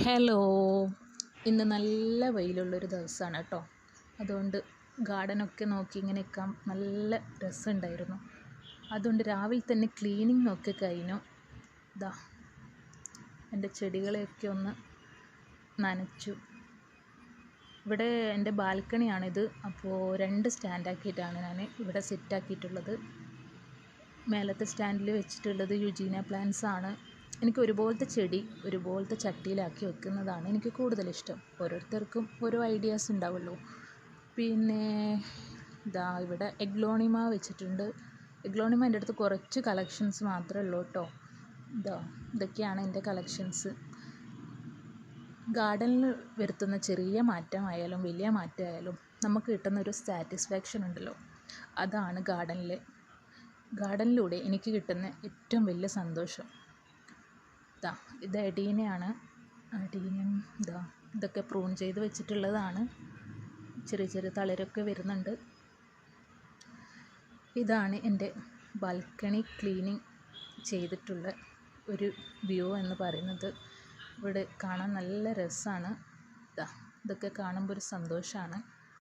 Hello, ഇന്ന് നല്ല വെയിലുള്ളൊരു ദിവസമാണ് കേട്ടോ. അതുകൊണ്ട് ഗാർഡനൊക്കെ നോക്കി ഇങ്ങനെ നിൽക്കാൻ നല്ല രസമുണ്ടായിരുന്നു. അതുകൊണ്ട് രാവിലെ തന്നെ ക്ലീനിങ് ഒക്കെ കഴിഞ്ഞു. ഇതാ എൻ്റെ ചെടികളെയൊക്കെ ഒന്ന് നനച്ചു. ഇവിടെ എൻ്റെ ബാൽക്കണിയാണിത്. അപ്പോൾ 2 സ്റ്റാൻഡാക്കിയിട്ടാണ് ഞാൻ ഇവിടെ സെറ്റാക്കിയിട്ടുള്ളത്. മേലത്തെ സ്റ്റാൻഡിൽ വെച്ചിട്ടുള്ളത് യുജീന പ്ലാന്റ്സ് ആണ്. എനിക്ക് ഒരുപോലത്തെ ചെടി ഒരുപോലത്തെ ചട്ടിയിലാക്കി വെക്കുന്നതാണ് എനിക്ക് കൂടുതലിഷ്ടം. ഓരോരുത്തർക്കും ഓരോ ഐഡിയാസ് ഉണ്ടാവുമല്ലോ. പിന്നെ ഇതാ ഇവിടെ എഗ്ലോണിമ വെച്ചിട്ടുണ്ട്. എഗ്ലോണിമ എൻ്റെ അടുത്ത് കുറച്ച് കളക്ഷൻസ് മാത്രമേ ഉള്ളൂ കേട്ടോ. ഇതൊക്കെയാണ് എൻ്റെ കളക്ഷൻസ്. ഗാർഡനിൽ വരുത്തുന്ന ചെറിയ മാറ്റമായാലും വലിയ മാറ്റമായാലും നമുക്ക് കിട്ടുന്ന ഒരു സാറ്റിസ്ഫാക്ഷൻ ഉണ്ടല്ലോ, അതാണ് ഗാർഡനിലൂടെ എനിക്ക് കിട്ടുന്ന ഏറ്റവും വലിയ സന്തോഷം. ഇത് അടീനയാണ്. അടീനം ഇതൊക്കെ പ്രൂൺ ചെയ്ത് വെച്ചിട്ടുള്ളതാണ്. ചെറിയ ചെറിയ തളിരൊക്കെ വരുന്നുണ്ട്. ഇതാണ് എൻ്റെ ബാൽക്കണി ക്ലീനിങ് ചെയ്തിട്ടുള്ള ഒരു വ്യൂ എന്ന് പറയുന്നത്. ഇവിടെ കാണാൻ നല്ല രസമാണ്. ഇതൊക്കെ കാണുമ്പോൾ ഒരു സന്തോഷമാണ്.